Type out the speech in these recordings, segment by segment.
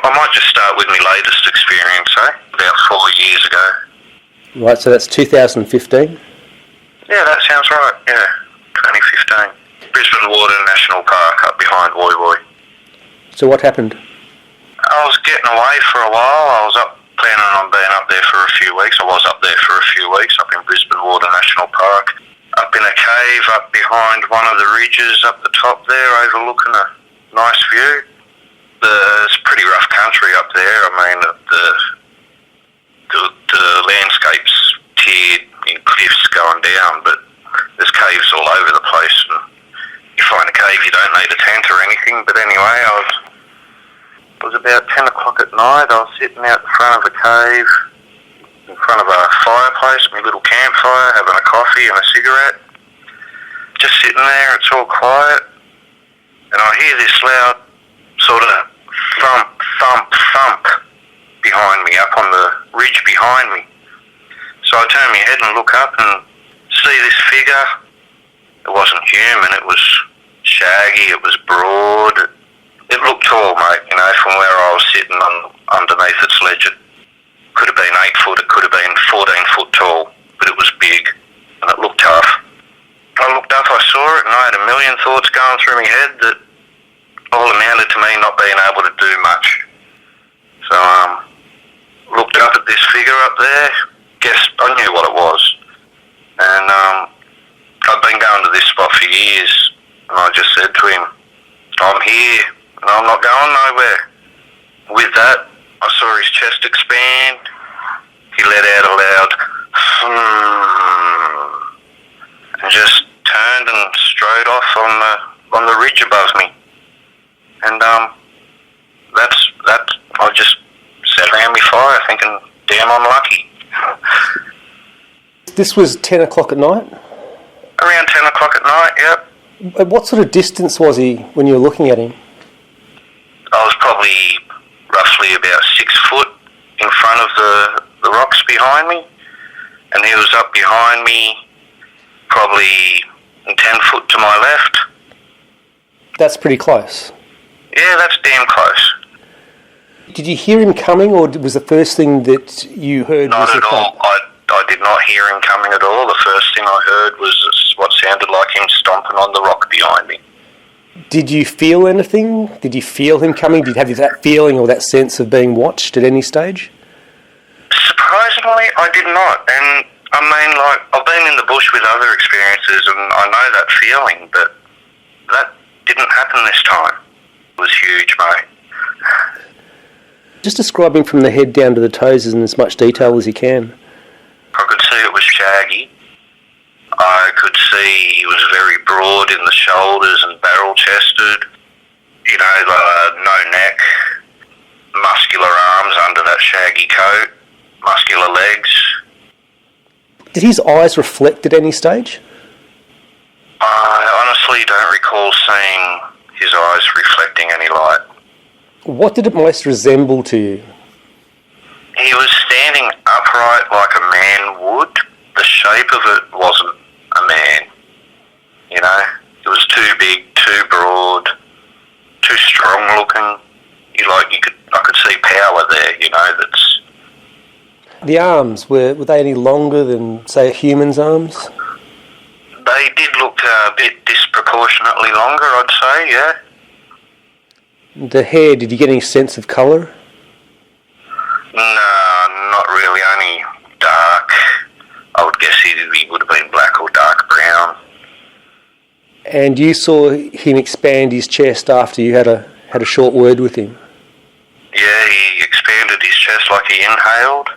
I might just start with my latest experience, about 4 years ago. Right, so that's 2015? Yeah, that sounds right, 2015. Brisbane Water National Park up behind Woy Woy. So what happened? I was getting away for a while. I was planning on being up there for a few weeks. I was up there for a few weeks, up in Brisbane Water National Park. Up in a cave up behind one of the ridges up the top there, overlooking a nice view. It's pretty rough country up there. I mean, the landscape's tiered in cliffs going down, but there's caves all over the place, and you find a cave, you don't need a tent or anything. But anyway, it was about 10 o'clock at night. I was sitting out in front of a cave, in front of a fireplace, my little campfire, having a coffee and a cigarette. Just sitting there, it's all quiet, and I hear this loud sort of thump, thump, thump behind me, up on the ridge behind me. So I turn my head and look up and see this figure. It wasn't human, it was shaggy, it was broad. It looked tall, mate, from where I was sitting underneath its ledge. It could have been 8 foot, it could have been 14 foot tall, but it was big, and it looked tough. I looked up, I saw it, and I had a million thoughts going through my head that all amounted to me not being able to do much. So looked up at this figure up there, guess I knew what it was. And I've been going to this spot for years, and I just said to him, I'm here, and I'm not going nowhere. With that, I saw his chest expand. He let out a loud and just turned and strode off on the ridge above me. And I just sat around my fire thinking, damn, I'm lucky. This was 10 o'clock at night? Around 10 o'clock at night, yep. At what sort of distance was he when you were looking at him? I was probably roughly about 6 foot in front of the rocks behind me, and he was up behind me probably 10 foot to my left. That's pretty close. Yeah, that's damn close. Did you hear him coming, or was the first thing that you heard Not was at all. I did not hear him coming at all. The first thing I heard was what sounded like him stomping on the rock behind me. Did you feel anything? Did you feel him coming? Did you have that feeling or that sense of being watched at any stage? Surprisingly, I did not. And I mean, I've been in the bush with other experiences, and I know that feeling, but that didn't happen this time. It was huge, mate. Just describe him from the head down to the toes in as much detail as you can. I could see it was shaggy. I could see he was very broad in the shoulders and barrel-chested. No neck, muscular arms under that shaggy coat, muscular legs. Did his eyes reflect at any stage? I honestly don't recall seeing his eyes reflecting any light. What did it most resemble to you? He was standing upright like a man would. The shape of it wasn't a man. It was too big, too broad, too strong looking. I could see power there. That's. The arms, were they any longer than, say, a human's arms? They did look a bit disproportionately longer, I'd say. Yeah. The hair, did you get any sense of colour? No, not really, only dark. I would guess he would have been black or dark brown. And you saw him expand his chest after you had a short word with him? Yeah, he expanded his chest like he inhaled,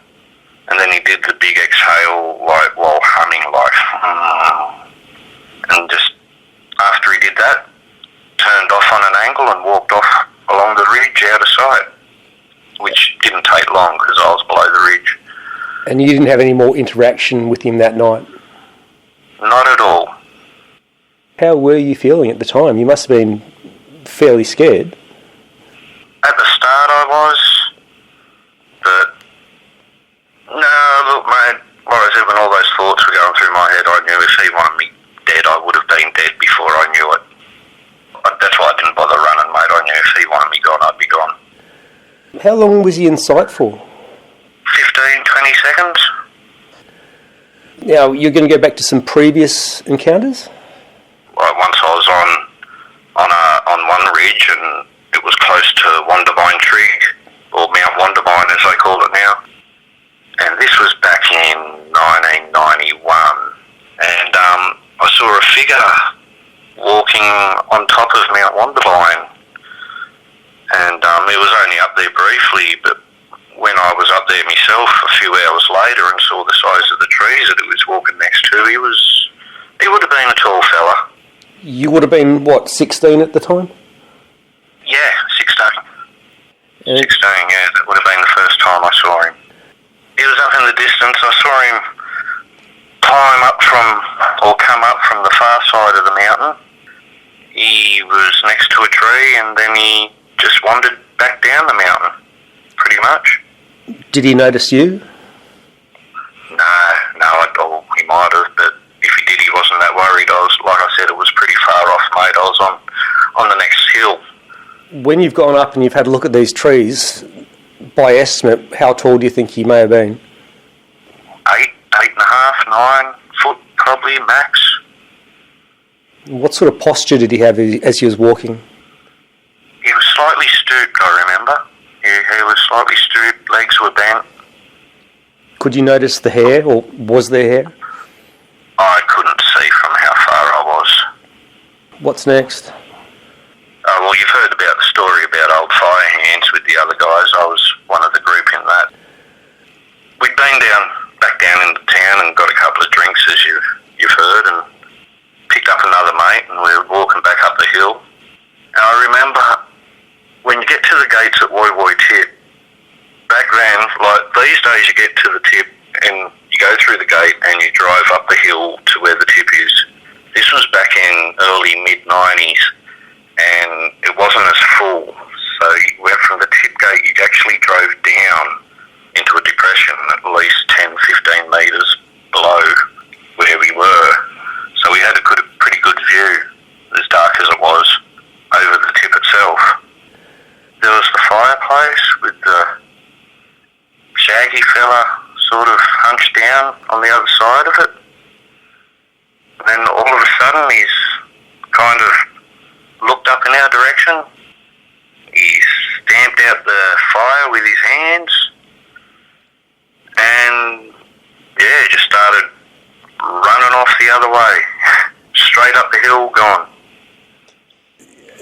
and then he did the big exhale while humming and just after he did that, turned off on an angle and walked off along the ridge out of sight, which didn't take long because I was below the ridge. And you didn't have any more interaction with him that night? Not at all. How were you feeling at the time? You must have been fairly scared. At the start I was, but no, look mate, like I said, when all those thoughts were going through my head, I knew if he wanted me dead, I would have been dead before I knew it. That's why I didn't bother running, mate. I knew if he wanted me gone, I'd be gone. How long was he in sight for? 15, 20 seconds. Now, you're going to go back to some previous encounters? Like once I was on one ridge, and it was close to Wandavine Trig, or Mount Wandavine as they call it now. And this was back in 1991. And I saw a figure walking on top of Mount Wandavine. And it was only up there briefly, but when I was up there myself a few hours later and saw the size of the trees that he was walking next to, he would have been a tall fella. You would have been, what, 16 at the time? Yeah, 16. 16, yeah, that would have been the first time I saw him. He was up in the distance. I saw him come up from the far side of the mountain. He was next to a tree, and then he just wandered back down the mountain, pretty much. Did he notice you? No, he might have, but if he did, he wasn't that worried. Like I said, it was pretty far off, mate. I was on the next hill. When you've gone up and you've had a look at these trees, by estimate, how tall do you think he may have been? 8.5, 9 foot, probably, max. What sort of posture did he have as he was walking? He was slightly stooped, I remember. He was slightly stooped, legs were bent. Could you notice the hair, or was there hair? I couldn't see from how far I was. What's next? Well, you've heard about the story about old fire hands with the other guys. I was one of the group in that. We'd been back down into town and got a couple of drinks, as you've heard, and picked up another mate, and we were walking back up the hill. And I remember when you get to the gates at Woy Woy Tip, back then, like these days, you get to the tip and you go through the gate and you drive up the hill to where the tip is. This was back in early mid-90s, and it wasn't as full. So you went from the tip gate, you actually drove down into a depression at least 10, 15 metres below where we were. So we had a pretty good view, as dark as it was, over the tip itself. There was the fireplace with the shaggy fella sort of hunched down on the other side of it. And then all of a sudden he's kind of looked up in our direction. He stamped out the fire with his hands and, yeah, just started running off the other way. Straight up the hill, gone.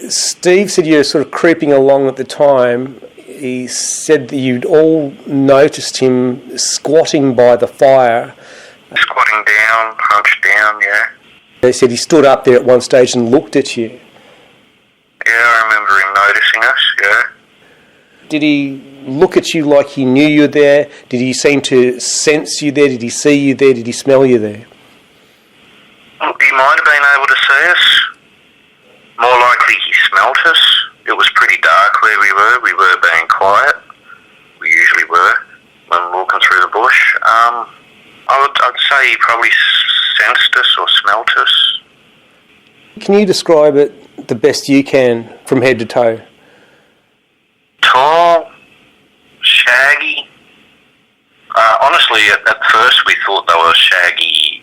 Steve said you were sort of creeping along at the time. He said that you'd all noticed him squatting by the fire. Squatting down, hunched down, yeah. They said he stood up there at one stage and looked at you. Yeah, I remember him noticing us, yeah. Did he look at you like he knew you were there? Did he seem to sense you there? Did he see you there? Did he smell you there? He might have been able to see us. More likely he smelt us. It was pretty dark where we were. We were being quiet. We usually were when walking through the bush. I'd say he probably sensed us or smelt us. Can you describe it the best you can from head to toe? Tall, shaggy. Honestly, at first we thought they were shaggy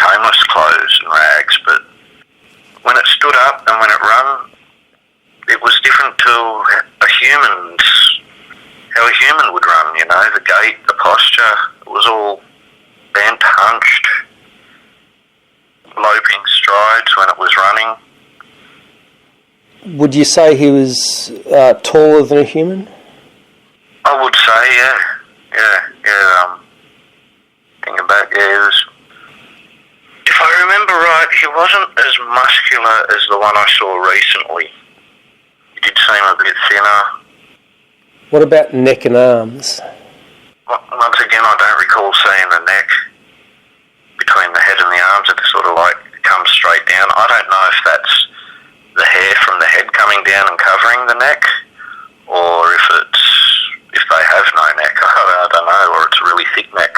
homeless clothes and rags, but when it stood up and when it ran, it was different to how a human would run, you know, the gait, the posture, it was all bent, hunched, loping strides when it was running. Would you say he was taller than a human? I would say, yeah. Thinking back, yeah, he was. If I remember right, he wasn't as muscular as the one I saw recently. He did seem a bit thinner. What about neck and arms? Once again, I don't recall seeing the neck between the head and the arms. It sort of like comes straight down. I don't know if that's the hair from the head coming down and covering the neck, or if they have no neck. I don't know, or it's a really thick neck.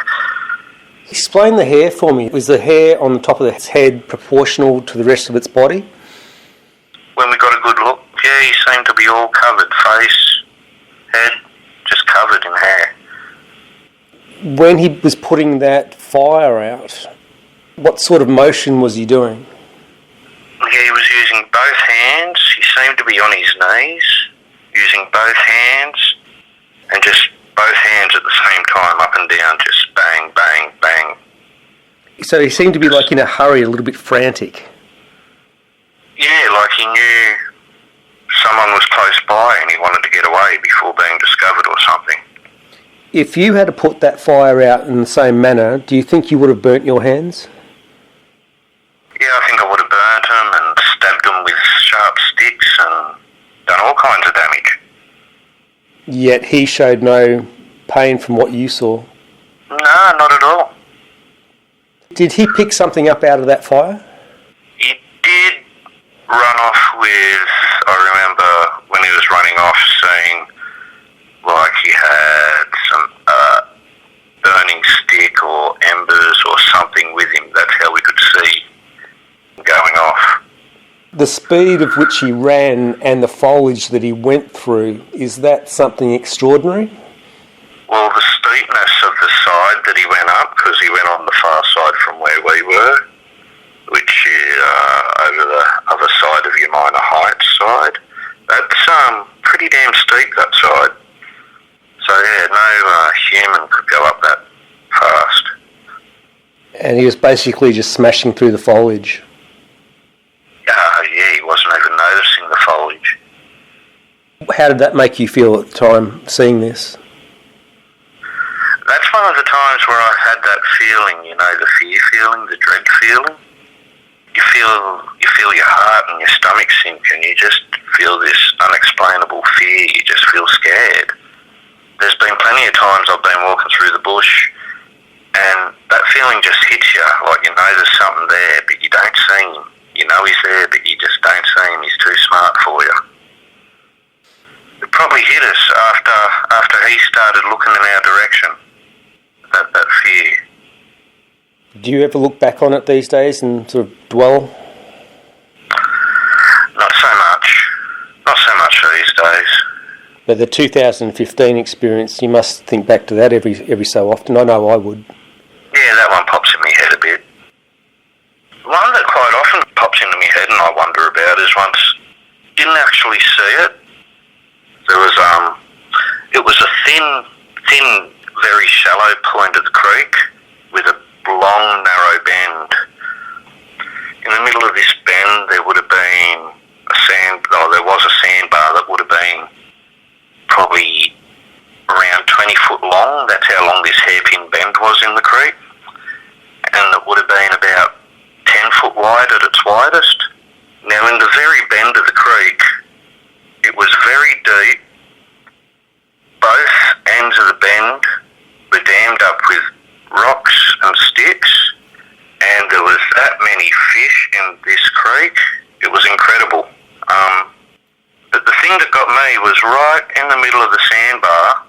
Explain the hair for me. Was the hair on the top of the head proportional to the rest of its body? When we got a good look, yeah, he seemed to be all covered, face, When he was putting that fire out, what sort of motion was he doing? Yeah, he was using both hands. He seemed to be on his knees, using both hands, and just both hands at the same time, up and down, just bang, bang, bang. So he seemed to be like in a hurry, a little bit frantic. Yeah, like he knew someone was close by and he wanted to get away before being discovered or something. If you had to put that fire out in the same manner, do you think you would have burnt your hands? Yeah, I think I would have burnt them and stabbed them with sharp sticks and done all kinds of damage. Yet he showed no pain from what you saw. No, not at all. Did he pick something up out of that fire? He did run off with, I remember when he was running off, saying like he had some burning stick or embers or something with him. That's how we could see him going off. The speed of which he ran and the foliage that he went through, is that something extraordinary? Well, the steepness of the side that he went up, because he went on the far side from where we were, which is over the other side of your minor heights side, that's pretty damn steep, that side. So yeah, no human could go up that fast. And he was basically just smashing through the foliage. Yeah, he wasn't even noticing the foliage. How did that make you feel at the time, seeing this? That's one of the times where I had that feeling, you know, the fear feeling, the dread feeling. You feel your heart and your stomach sink, and you just feel this unexplainable fear. You just feel scared. There's been plenty of times I've been walking through the bush and that feeling just hits you, like you know there's something there, but you don't see him. You know he's there, but you just don't see him. He's too smart for you. It probably hit us after he started looking in our direction, that fear. Do you ever look back on it these days and sort of dwell? Not so much. Not so much these days. But the 2015 experience, you must think back to that every so often. I know I would. Yeah, that one pops in my head a bit. One that quite often pops into my head and I wonder about is once didn't actually see it. There was it was a thin, very shallow point of the creek with a long, narrow bend. In the middle of this bend, there would have been there was a sandbar that would have been probably around 20 foot long. That's how long this hairpin bend was in the creek. And it would have been about 10 foot wide at its widest. Now, in the very bend of the creek, it was very deep. Both ends of the bend were dammed up with rocks and sticks, and there was that many fish in this creek. It was incredible. But the thing that got me was right in the middle of the sandbar.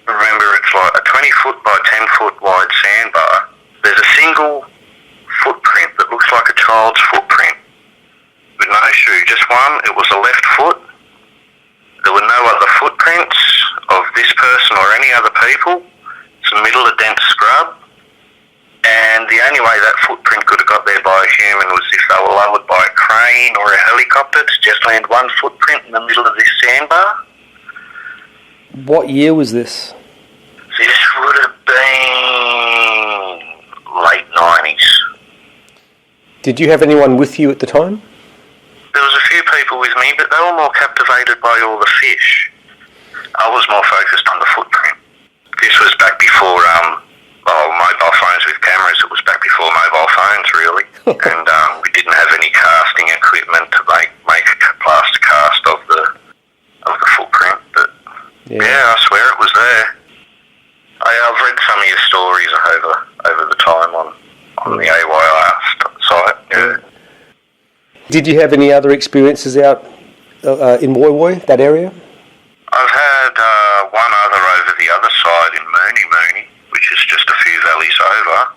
Remember, it's like a 20 foot by 10 foot wide sandbar. There's a single footprint that looks like a child's footprint with no shoe, just one. It was a left foot. There were no other footprints of this person or any other people. It's the middle of dense scrub. And the only way that footprint could have got there by a human was if they were lowered by a crane or a helicopter to just land one footprint in the middle of this sandbar. What year was this? This would have been late 90s. Did you have anyone with you at the time? There was a few people with me, but they were more captivated by all the fish. I was more focused on the footprint. This was back before mobile phones with cameras. It was back before mobile phones, really. And we didn't have any casting equipment to make a plaster cast of the footprint. But yeah, I swear it was there. I've read some of your stories over the time on the AYR site. Yeah. Did you have any other experiences out in Woy Woy, that area? I've had one other over the other side in Mooney, which is just a few valleys over.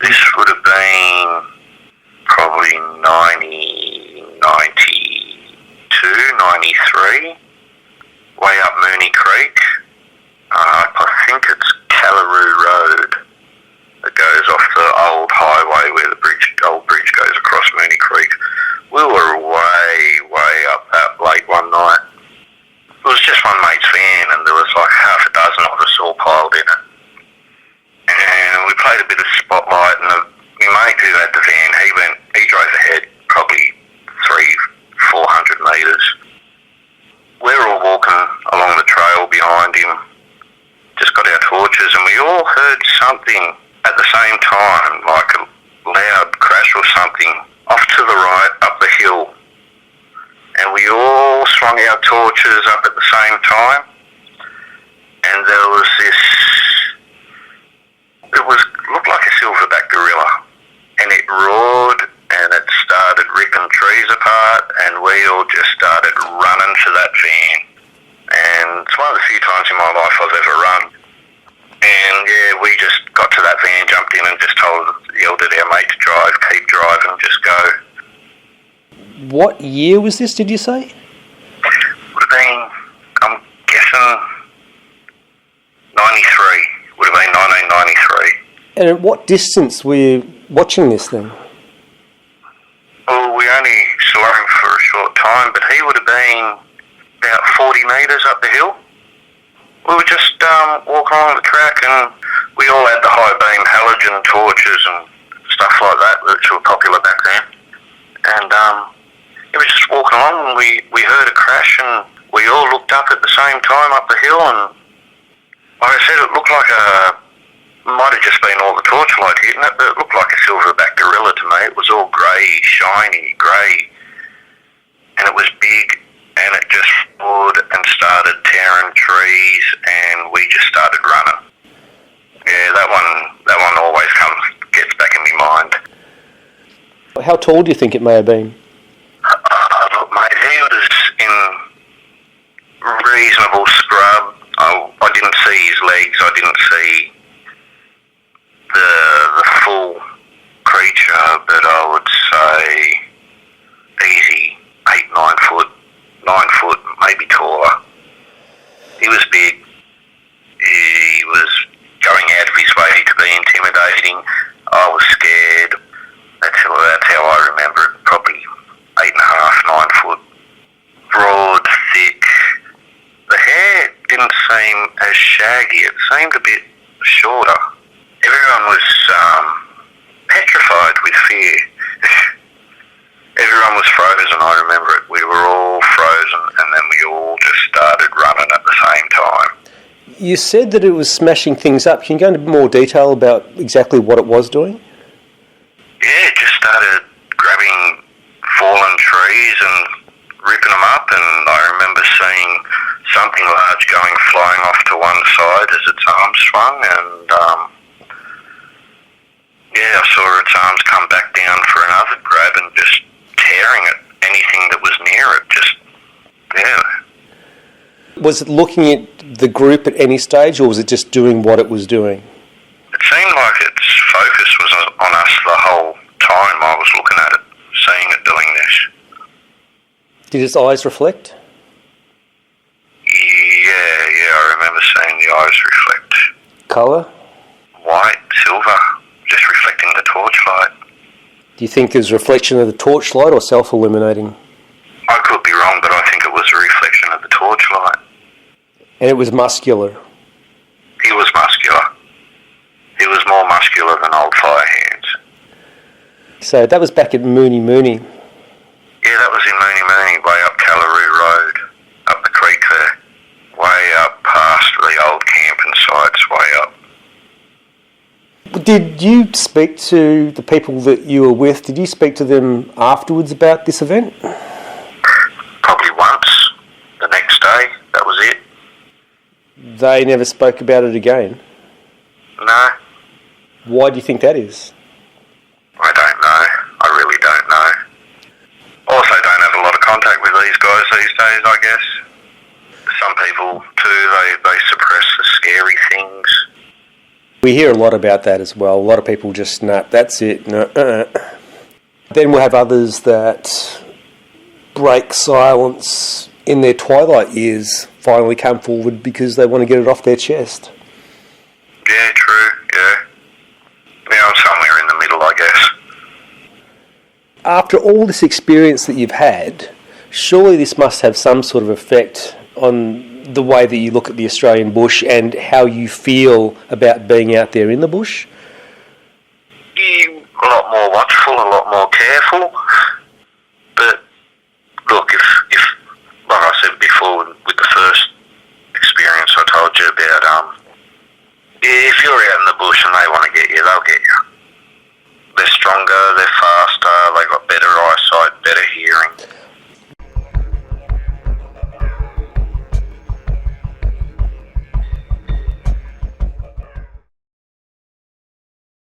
This would have been probably 92, 93, way up Mooney Creek. I think it's behind him, just got our torches, and we all heard something at the same time, like a loud crash or something, off to the right, up the hill. And we all swung our torches up at the same time, and there was looked like a silverback gorilla, and it roared, and it started ripping trees apart, and we all just started running to that van. And it's one of the few times in my life I've ever run. And yeah, we just got to that van, jumped in, and just yelled at our mate to drive, keep driving, just go. What year was this, did you say? Would have been, I'm guessing, 93. Would have been 1993. And at what distance were you watching this then? Well, we only saw him for a short time, but he would have been about 40 metres up the hill. We were just walking along the track, and we all had the high beam halogen torches and stuff like that, which were popular back then. And it was just walking along, and we heard a crash, and we all looked up at the same time up the hill, and like I said, it looked like might have just been all the torchlight hitting it, but it looked like a silverback gorilla to me. It was all grey, shiny, grey, and it was big, and it just roared and started tearing trees, and we just started running. Yeah, that one always gets back in my mind. How tall do you think it may have been? Look, mate, he was in reasonable scrub. I didn't see his legs. I didn't see the full creature, but I would say easy 8-9 foot, 9 foot, maybe taller. He was big. He was going out of his way to be intimidating. I was scared. That's how I remember it. Probably 8.5, 9 foot, broad, thick. The hair didn't seem as shaggy. It seemed a bit shorter. Everyone was petrified with fear. Everyone was frozen, I remember it. We were all frozen, and then we all just started running at the same time. You said that it was smashing things up. Can you go into more detail about exactly what it was doing? Yeah, it just started grabbing fallen trees and ripping them up, and I remember seeing something large flying off to one side as its arms swung, and I saw its arms come back down for another grab and just tearing at anything that was near it. Was it looking at the group at any stage, or was it just doing what it was doing? It seemed like its focus was on us the whole time I was looking at it, seeing it doing this. Did its eyes reflect? Yeah, I remember seeing the eyes reflect. Colour? White, silver, just reflecting the torchlight. Do you think it was a reflection of the torchlight or self-illuminating? I could be wrong, but I think it was a reflection of the torchlight. And it was muscular? He was muscular. He was more muscular than old Fire Hands. So that was back at Mooney Mooney. Yeah, that was in Mooney Mooney, way up Callaroo Road, up the creek there. Way up past the old camping sites, way up. Did you speak to the people that you were with? Did you speak to them afterwards about this event? Probably once. The next day, that was it. They never spoke about it again? No. Why do you think that is? I don't know. I really don't know. Also don't have a lot of contact with these guys these days, I guess. Some people too, they suppress the scary things. We hear a lot about that as well. A lot of people just, nah, that's it. No, Then we'll have others that break silence in their twilight years, finally come forward because they want to get it off their chest. Yeah, true, yeah. Yeah, I'm somewhere in the middle, I guess. After all this experience that you've had, surely this must have some sort of effect on the way that you look at the Australian bush and how you feel about being out there in the bush? You're a lot more watchful, a lot more careful. But look, if like I said before, with the first experience If you're out in the bush and they want to get you, they'll get